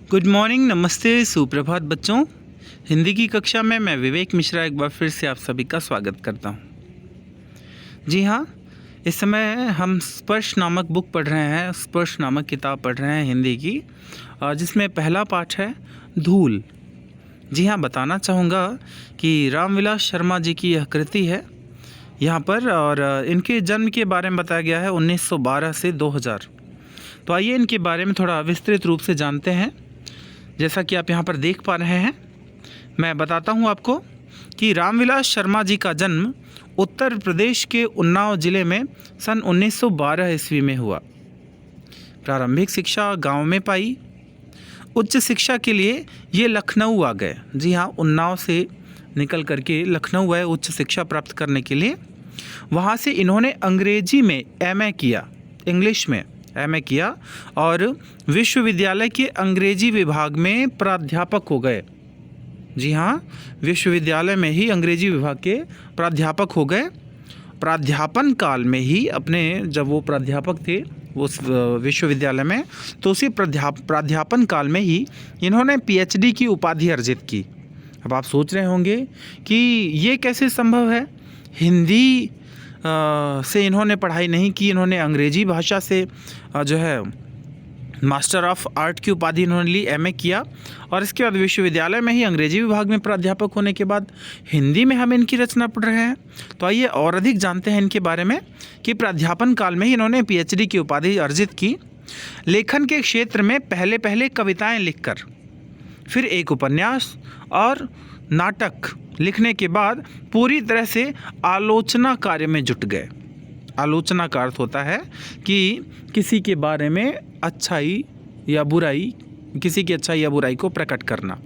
Good morning, नमस्ते, सुप्रभात बच्चों। हिंदी की कक्षा में मैं विवेक मिश्रा एक बार फिर से आप सभी का स्वागत करता हूँ। जी हाँ, इस समय हम स्पर्श नामक बुक पढ़ रहे हैं, स्पर्श नामक किताब पढ़ रहे हैं हिंदी की, जिसमें पहला पाठ है धूल। जी हाँ, बताना चाहूँगा कि रामविलास शर्मा जी की यह कृति है यहाँ पर, और इनके जन्म के बारे में बताया गया है 1912 से 2000। तो आइए इनके बारे में थोड़ा विस्तृत रूप से जानते हैं। जैसा कि आप यहाँ पर देख पा रहे हैं, मैं बताता हूँ आपको कि रामविलास शर्मा जी का जन्म उत्तर प्रदेश के उन्नाव ज़िले में सन 1912 ईस्वी में हुआ। प्रारंभिक शिक्षा गांव में पाई। उच्च शिक्षा के लिए ये लखनऊ आ गए। जी हाँ, उन्नाव से निकल करके लखनऊ गए उच्च शिक्षा प्राप्त करने के लिए। वहाँ से इन्होंने अंग्रेजी में एमए किया, इंग्लिश में एमए किया, और विश्वविद्यालय के अंग्रेजी विभाग में प्राध्यापक हो गए। जी हाँ, विश्वविद्यालय में ही अंग्रेजी विभाग के प्राध्यापक हो गए। प्राध्यापन काल में ही जब वो प्राध्यापक थे उस विश्वविद्यालय में, तो उसी प्राध्यापन काल में ही इन्होंने पीएचडी की उपाधि अर्जित की। अब आप सोच रहे होंगे कि ये कैसे संभव है। हिंदी से इन्होंने पढ़ाई नहीं की, इन्होंने अंग्रेजी भाषा से जो है मास्टर ऑफ आर्ट की उपाधि इन्होंने ली, एमए किया, और इसके बाद विश्वविद्यालय में ही अंग्रेजी विभाग में प्राध्यापक होने के बाद हिंदी में हम इनकी रचना पढ़ रहे हैं। तो आइए और अधिक जानते हैं इनके बारे में कि प्राध्यापन काल में ही इन्होंने पीएचडी की उपाधि अर्जित की। लेखन के क्षेत्र में पहले कविताएँ लिखकर, फिर एक उपन्यास और नाटक लिखने के बाद पूरी तरह से आलोचना कार्य में जुट गए। आलोचना का अर्थ होता है कि किसी के बारे में अच्छाई या बुराई, किसी की अच्छाई या बुराई को प्रकट करना।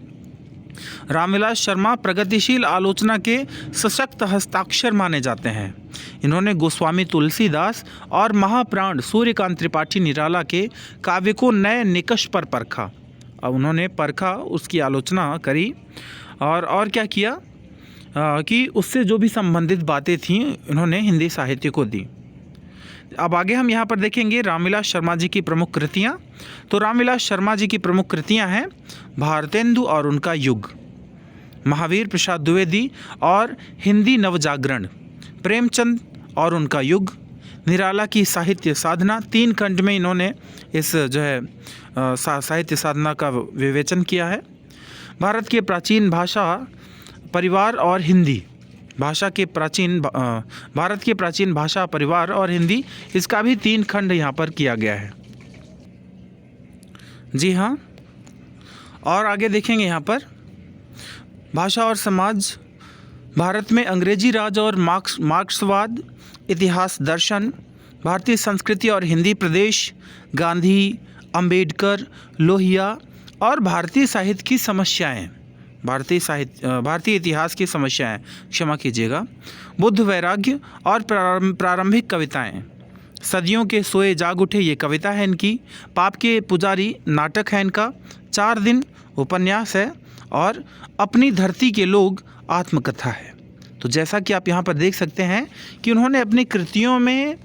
रामविलास शर्मा प्रगतिशील आलोचना के सशक्त हस्ताक्षर माने जाते हैं। इन्होंने गोस्वामी तुलसीदास और महाप्राण सूर्यकांत त्रिपाठी निराला के काव्य को नए निकष पर परखा। अब उन्होंने परखा, उसकी आलोचना करी, और क्या किया कि उससे जो भी संबंधित बातें थीं इन्होंने हिंदी साहित्य को दी। अब आगे हम यहाँ पर देखेंगे रामविलास शर्मा जी की प्रमुख कृतियाँ। तो रामविलास शर्मा जी की प्रमुख कृतियाँ हैं भारतेंदु और उनका युग, महावीर प्रसाद द्विवेदी और हिंदी नवजागरण, प्रेमचंद और उनका युग, निराला की साहित्य साधना। 3 खंड में इन्होंने इस जो है साहित्य साधना का विवेचन किया है। भारत के प्राचीन भाषा परिवार और हिंदी, भारत के प्राचीन भाषा परिवार और हिंदी, इसका भी 3 खंड यहाँ पर किया गया है। जी हाँ, और आगे देखेंगे यहाँ पर भाषा और समाज, भारत में अंग्रेजी राज और मार्क्सवाद, इतिहास दर्शन, भारतीय संस्कृति और हिंदी प्रदेश, गांधी, अंबेडकर, लोहिया और भारतीय साहित्य की समस्याएं, भारतीय इतिहास की समस्याएं, क्षमा कीजिएगा, बुद्ध वैराग्य और प्रारंभिक कविताएं, सदियों के सोए जाग उठे, ये कविता है इनकी, पाप के पुजारी नाटक है इनका, 4 दिन उपन्यास है, और अपनी धरती के लोग आत्मकथा है। तो जैसा कि आप यहाँ पर देख सकते हैं कि उन्होंने अपनी कृतियों में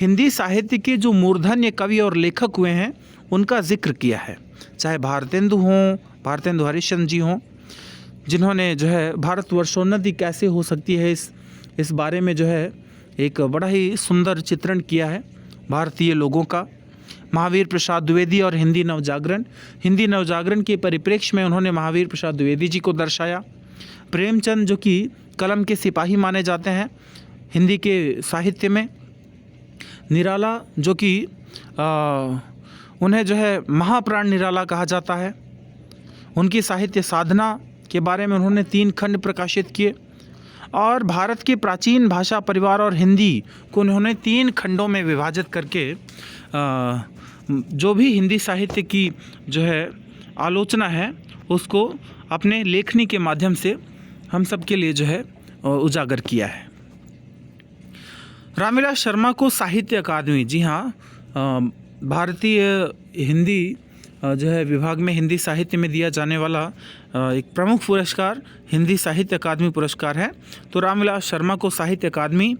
हिंदी साहित्य के जो मूर्धन्य कवि और लेखक हुए हैं उनका जिक्र किया है। चाहे भारतेंदु हों, भारतेंदु हरिश्चंद्र जी हों, जिन्होंने जो है भारतवर्षोन्नति कैसे हो सकती है इस बारे में जो है एक बड़ा ही सुंदर चित्रण किया है भारतीय लोगों का। महावीर प्रसाद द्विवेदी और हिंदी नवजागरण के परिप्रेक्ष्य में उन्होंने महावीर प्रसाद द्विवेदी जी को दर्शाया। प्रेमचंद जो कि कलम के सिपाही माने जाते हैं हिंदी के साहित्य में। निराला जो कि उन्हें जो है महाप्राण निराला कहा जाता है। उनकी साहित्य साधना के बारे में उन्होंने 3 खंड प्रकाशित किए, और भारत के प्राचीन भाषा परिवार और हिंदी को उन्होंने 3 खंडों में विभाजित करके जो भी हिंदी साहित्य की जो है आलोचना है उसको अपने लेखनी के माध्यम से हम सब के लिए जो है उजागर किया है। रामविलास शर्मा को साहित्य अकादमी, जी हाँ, भारतीय हिंदी जो है विभाग में हिंदी साहित्य में दिया जाने वाला एक प्रमुख पुरस्कार हिंदी साहित्य अकादमी पुरस्कार है। तो रामविलास शर्मा को साहित्य अकादमी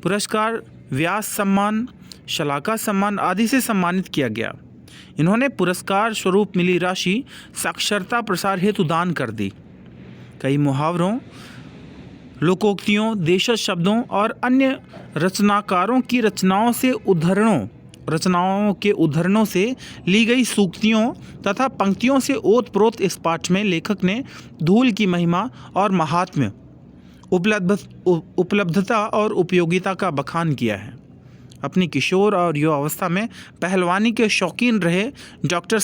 पुरस्कार, व्यास सम्मान, शलाका सम्मान आदि से सम्मानित किया गया। इन्होंने पुरस्कार स्वरूप मिली राशि साक्षरता प्रसार हेतु दान कर दी। कई मुहावरों, लोकोक्तियों, देशज शब्दों और अन्य रचनाकारों की रचनाओं के उद्धरणों से ली गई सूक्तियों तथा पंक्तियों से ओत-प्रोत इस पाठ में लेखक ने धूल की महिमा और महात्म्य, उपलब्धता और उपयोगिता का बखान किया है। अपनी किशोर और युवावस्था में पहलवानी के शौकीन रहे डॉक्टर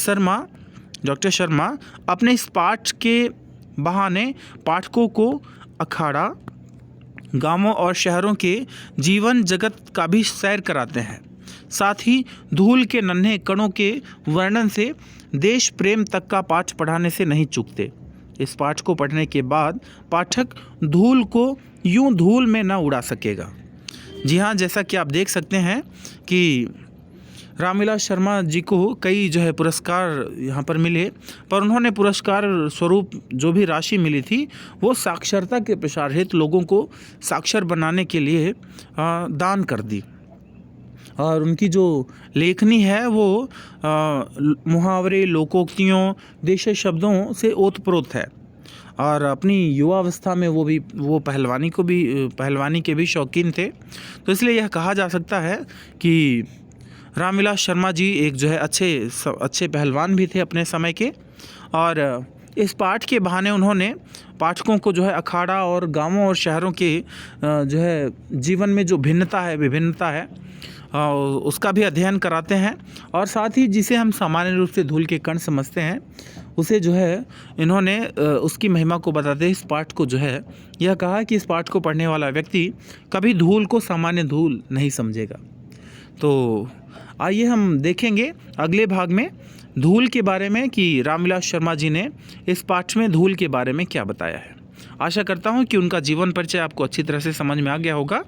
शर्मा अपने इस पाठ के बहाने पाठकों को अखाड़ा, गांवों और शहरों के जीवन जगत का भी सैर कराते हैं। साथ ही धूल के नन्हे कणों के वर्णन से देश प्रेम तक का पाठ पढ़ाने से नहीं चूकते। इस पाठ को पढ़ने के बाद पाठक धूल को यूं धूल में न उड़ा सकेगा। जी हाँ, जैसा कि आप देख सकते हैं कि रामविलास शर्मा जी को कई पुरस्कार यहाँ पर मिले, पर उन्होंने पुरस्कार स्वरूप जो भी राशि मिली थी वो साक्षरता के प्रसार हेतु लोगों को साक्षर बनाने के लिए दान कर दी। और उनकी जो लेखनी है वो मुहावरे, लोकोक्तियों, देशज शब्दों से ओतप्रोत है। और अपनी युवावस्था में वो पहलवानी के भी शौकीन थे। तो इसलिए यह कहा जा सकता है कि रामविलास शर्मा जी एक अच्छे पहलवान भी थे अपने समय के। और इस पाठ के बहाने उन्होंने पाठकों को अखाड़ा और गांवों और शहरों के जीवन में जो विभिन्नता है उसका भी अध्ययन कराते हैं। और साथ ही जिसे हम सामान्य रूप से धूल के कण समझते हैं उसे इन्होंने उसकी महिमा को बताते इस पाठ को यह कहा कि इस पाठ को पढ़ने वाला व्यक्ति कभी धूल को सामान्य धूल नहीं समझेगा। तो आइए हम देखेंगे अगले भाग में धूल के बारे में कि रामविलास शर्मा जी ने इस पाठ में धूल के बारे में क्या बताया है। आशा करता हूं कि उनका जीवन परिचय आपको अच्छी तरह से समझ में आ गया होगा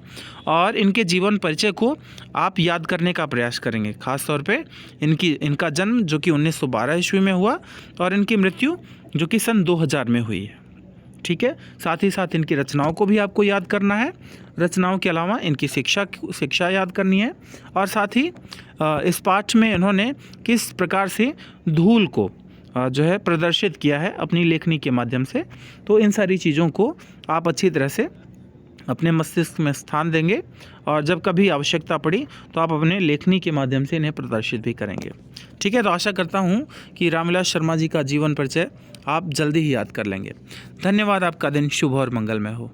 और इनके जीवन परिचय को आप याद करने का प्रयास करेंगे। खास तौर पे इनका जन्म जो कि 1912 ईस्वी में हुआ और इनकी मृत्यु जो कि सन 2000 में हुई है। ठीक है, साथ ही साथ इनकी रचनाओं को भी आपको याद करना है। रचनाओं के अलावा इनकी शिक्षा याद करनी है। और साथ ही इस पाठ में इन्होंने किस प्रकार से धूल को प्रदर्शित किया है अपनी लेखनी के माध्यम से। तो इन सारी चीज़ों को आप अच्छी तरह से अपने मस्तिष्क में स्थान देंगे और जब कभी आवश्यकता पड़ी तो आप अपने लेखनी के माध्यम से इन्हें प्रदर्शित भी करेंगे। ठीक है, तो आशा करता हूँ कि रामविलास शर्मा जी का जीवन परिचय आप जल्दी ही याद कर लेंगे। धन्यवाद। आपका दिन शुभ और मंगलमय हो।